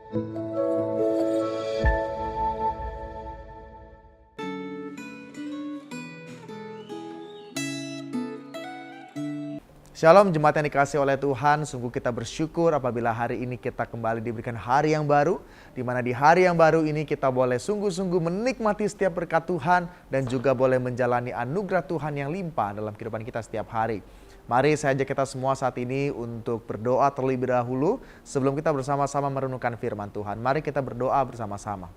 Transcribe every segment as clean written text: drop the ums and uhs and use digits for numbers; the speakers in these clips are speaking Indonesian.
Shalom jemaat yang dikasihi oleh Tuhan, sungguh kita bersyukur apabila hari ini kita kembali diberikan hari yang baru, di mana di hari yang baru ini kita boleh sungguh-sungguh menikmati setiap berkat Tuhan dan juga boleh menjalani anugerah Tuhan yang limpah dalam kehidupan kita setiap hari. Mari saya ajak kita semua saat ini untuk berdoa terlebih dahulu sebelum kita bersama-sama merenungkan firman Tuhan. Mari kita berdoa bersama-sama.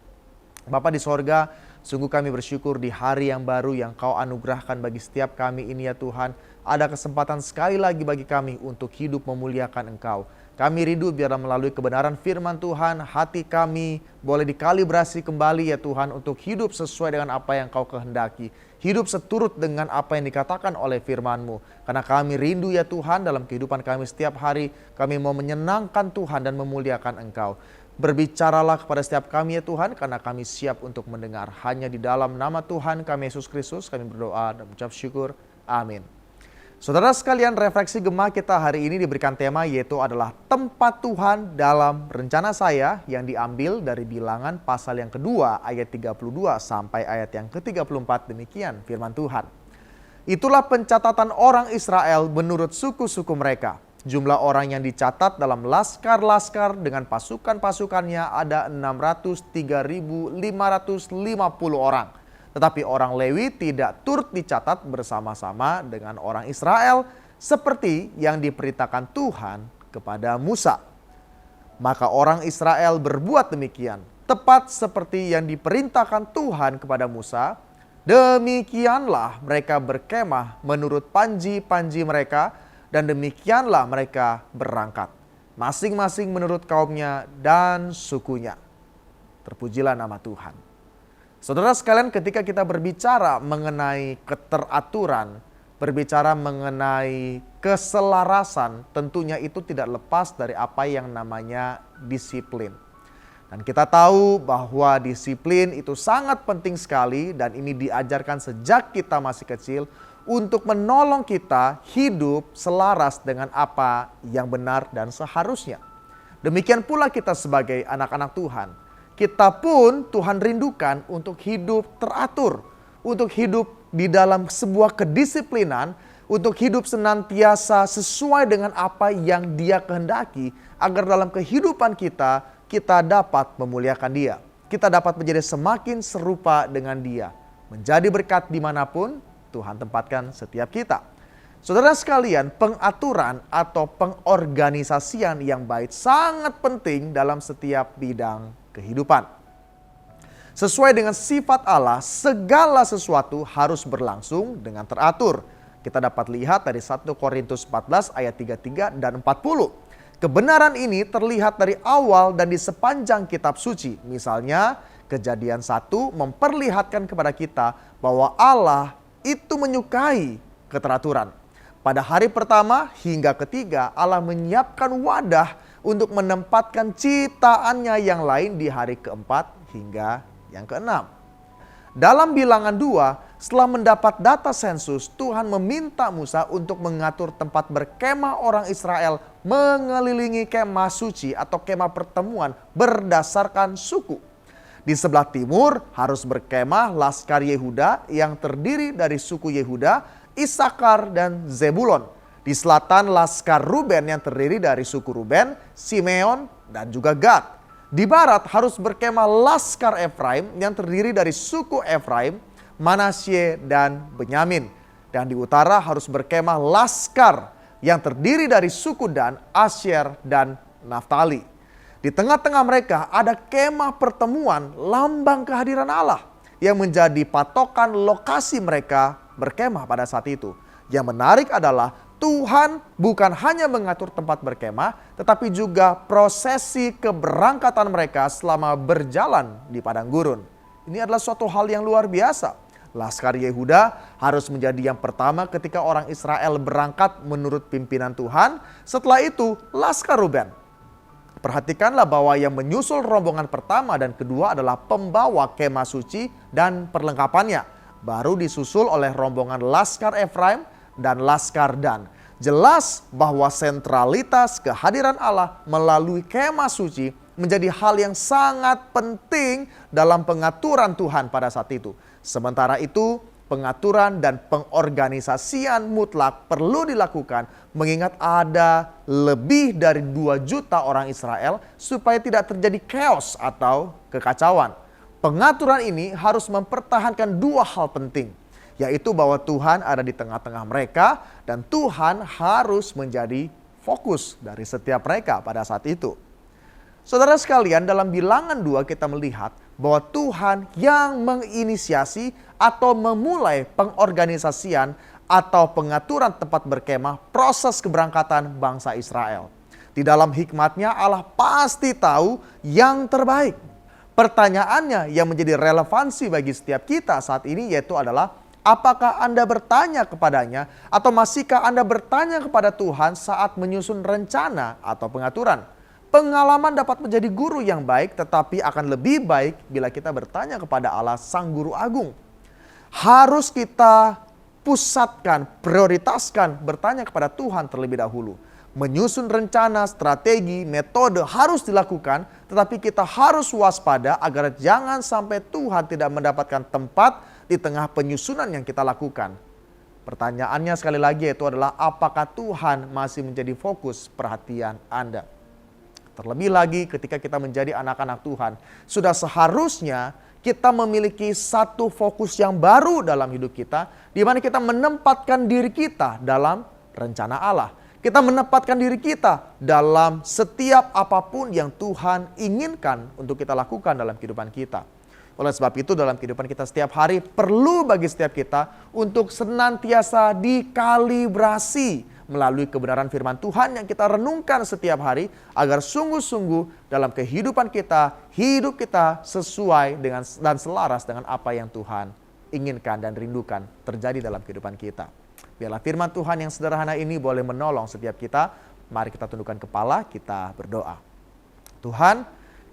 Bapa di sorga, sungguh kami bersyukur di hari yang baru yang Kau anugerahkan bagi setiap kami ini ya Tuhan. Ada kesempatan sekali lagi bagi kami untuk hidup memuliakan Engkau. Kami rindu biar melalui kebenaran firman Tuhan, hati kami boleh dikalibrasi kembali ya Tuhan untuk hidup sesuai dengan apa yang Kau kehendaki. Hidup seturut dengan apa yang dikatakan oleh firman-Mu. Karena kami rindu ya Tuhan dalam kehidupan kami setiap hari, kami mau menyenangkan Tuhan dan memuliakan Engkau. Berbicaralah kepada setiap kami ya Tuhan, karena kami siap untuk mendengar. Hanya di dalam nama Tuhan kami Yesus Kristus kami berdoa dan mengucap syukur. Amin. Saudara sekalian, refleksi Gema kita hari ini diberikan tema yaitu adalah tempat Tuhan dalam rencana saya, yang diambil dari Bilangan pasal yang kedua ayat 32 sampai ayat yang ke-34. Demikian firman Tuhan. Itulah pencatatan orang Israel menurut suku-suku mereka. Jumlah orang yang dicatat dalam laskar-laskar dengan pasukan-pasukannya ada 603.550 orang. Tetapi orang Lewi tidak turut dicatat bersama-sama dengan orang Israel seperti yang diperintahkan Tuhan kepada Musa. Maka orang Israel berbuat demikian, tepat seperti yang diperintahkan Tuhan kepada Musa. Demikianlah mereka berkemah menurut panji-panji mereka, dan demikianlah mereka berangkat, masing-masing menurut kaumnya dan sukunya. Terpujilah nama Tuhan. Saudara sekalian, ketika kita berbicara mengenai keteraturan, berbicara mengenai keselarasan, tentunya itu tidak lepas dari apa yang namanya disiplin. Dan kita tahu bahwa disiplin itu sangat penting sekali dan ini diajarkan sejak kita masih kecil untuk menolong kita hidup selaras dengan apa yang benar dan seharusnya. Demikian pula kita sebagai anak-anak Tuhan. Kita pun Tuhan rindukan untuk hidup teratur, untuk hidup di dalam sebuah kedisiplinan, untuk hidup senantiasa sesuai dengan apa yang Dia kehendaki, agar dalam kehidupan kita, kita dapat memuliakan Dia. Kita dapat menjadi semakin serupa dengan Dia, menjadi berkat dimanapun Tuhan tempatkan setiap kita. Saudara sekalian, pengaturan atau pengorganisasian yang baik sangat penting dalam setiap bidang kehidupan. Sesuai dengan sifat Allah, segala sesuatu harus berlangsung dengan teratur. Kita dapat lihat dari 1 Korintus 14 ayat 33 dan 40. Kebenaran ini terlihat dari awal dan di sepanjang kitab suci. Misalnya, Kejadian 1 memperlihatkan kepada kita bahwa Allah itu menyukai keteraturan. Pada hari pertama hingga ketiga, Allah menyiapkan wadah untuk menempatkan ciptaannya yang lain di hari keempat hingga yang keenam. Dalam Bilangan 2, setelah mendapat data sensus, Tuhan meminta Musa untuk mengatur tempat berkemah orang Israel mengelilingi kemah suci atau kemah pertemuan berdasarkan suku. Di sebelah timur harus berkemah laskar Yehuda yang terdiri dari suku Yehuda, Isakar, dan Zebulon. Di selatan laskar Ruben yang terdiri dari suku Ruben, Simeon, dan juga Gad. Di barat harus berkemah laskar Efraim yang terdiri dari suku Efraim, Manasye, dan Benyamin. Dan di utara harus berkemah laskar yang terdiri dari suku Dan, Asyer, dan Naftali. Di tengah-tengah mereka ada kemah pertemuan, lambang kehadiran Allah, yang menjadi patokan lokasi mereka berkemah pada saat itu. Yang menarik adalah Tuhan bukan hanya mengatur tempat berkemah, tetapi juga prosesi keberangkatan mereka selama berjalan di padang gurun. Ini adalah suatu hal yang luar biasa. Laskar Yehuda harus menjadi yang pertama ketika orang Israel berangkat menurut pimpinan Tuhan. Setelah itu laskar Ruben. Perhatikanlah bahwa yang menyusul rombongan pertama dan kedua adalah pembawa kemah suci dan perlengkapannya. Baru disusul oleh rombongan laskar Efraim dan laskar Dan. Jelas bahwa sentralitas kehadiran Allah melalui kemah suci menjadi hal yang sangat penting dalam pengaturan Tuhan pada saat itu. Sementara itu, pengaturan dan pengorganisasian mutlak perlu dilakukan mengingat ada lebih dari 2 juta orang Israel supaya tidak terjadi chaos atau kekacauan. Pengaturan ini harus mempertahankan 2 hal penting, yaitu bahwa Tuhan ada di tengah-tengah mereka dan Tuhan harus menjadi fokus dari setiap mereka pada saat itu. Saudara sekalian, dalam Bilangan 2 kita melihat bahwa Tuhan yang menginisiasi atau memulai pengorganisasian atau pengaturan tempat berkemah proses keberangkatan bangsa Israel. Di dalam hikmatnya Allah pasti tahu yang terbaik. Pertanyaannya yang menjadi relevansi bagi setiap kita saat ini yaitu adalah, apakah Anda bertanya kepadanya atau masihkah Anda bertanya kepada Tuhan saat menyusun rencana atau pengaturan? Pengalaman dapat menjadi guru yang baik, tetapi akan lebih baik bila kita bertanya kepada Allah Sang Guru Agung. Harus kita pusatkan, prioritaskan bertanya kepada Tuhan terlebih dahulu. Menyusun rencana, strategi, metode harus dilakukan, tetapi kita harus waspada agar jangan sampai Tuhan tidak mendapatkan tempat di tengah penyusunan yang kita lakukan. Pertanyaannya sekali lagi itu adalah, apakah Tuhan masih menjadi fokus perhatian Anda? Terlebih lagi ketika kita menjadi anak-anak Tuhan, sudah seharusnya kita memiliki satu fokus yang baru dalam hidup kita, di mana kita menempatkan diri kita dalam rencana Allah. Kita menempatkan diri kita dalam setiap apapun yang Tuhan inginkan untuk kita lakukan dalam kehidupan kita. Oleh sebab itu dalam kehidupan kita setiap hari perlu bagi setiap kita untuk senantiasa dikalibrasi melalui kebenaran firman Tuhan yang kita renungkan setiap hari agar sungguh-sungguh dalam kehidupan kita, hidup kita sesuai dengan dan selaras dengan apa yang Tuhan inginkan dan rindukan terjadi dalam kehidupan kita. Biarlah firman Tuhan yang sederhana ini boleh menolong setiap kita. Mari kita tundukkan kepala, kita berdoa. Tuhan,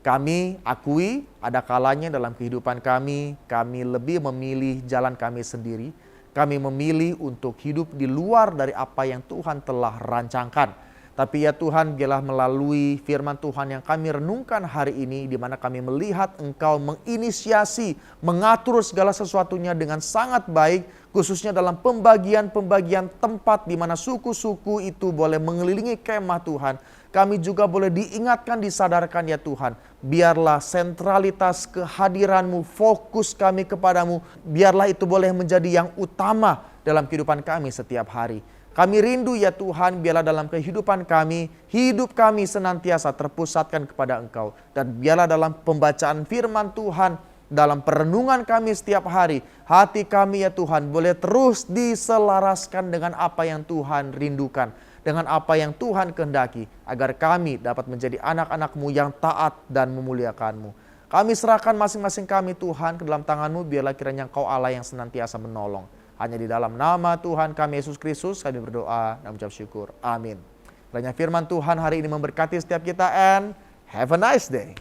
kami akui ada kalanya dalam kehidupan kami lebih memilih jalan kami sendiri. Kami memilih untuk hidup di luar dari apa yang Tuhan telah rancangkan. Tapi ya Tuhan, biarlah melalui firman Tuhan yang kami renungkan hari ini, di mana kami melihat Engkau menginisiasi, mengatur segala sesuatunya dengan sangat baik, khususnya dalam pembagian-pembagian tempat di mana suku-suku itu boleh mengelilingi kemah Tuhan. Kami juga boleh diingatkan, disadarkan ya Tuhan. Biarlah sentralitas kehadiran-Mu, fokus kami kepadamu, biarlah itu boleh menjadi yang utama dalam kehidupan kami setiap hari. Kami rindu ya Tuhan, biarlah dalam kehidupan kami, hidup kami senantiasa terpusatkan kepada Engkau. Dan biarlah dalam pembacaan firman Tuhan, dalam perenungan kami setiap hari, hati kami ya Tuhan boleh terus diselaraskan dengan apa yang Tuhan rindukan, dengan apa yang Tuhan kehendaki, agar kami dapat menjadi anak-anak-Mu yang taat dan memuliakan-Mu. Kami serahkan masing-masing kami Tuhan ke dalam tangan-Mu, biarlah kiranya Engkau Allah yang senantiasa menolong. Hanya di dalam nama Tuhan kami Yesus Kristus kami berdoa dan mengucap syukur. Amin. Kiranya firman Tuhan hari ini memberkati setiap kita and have a nice day.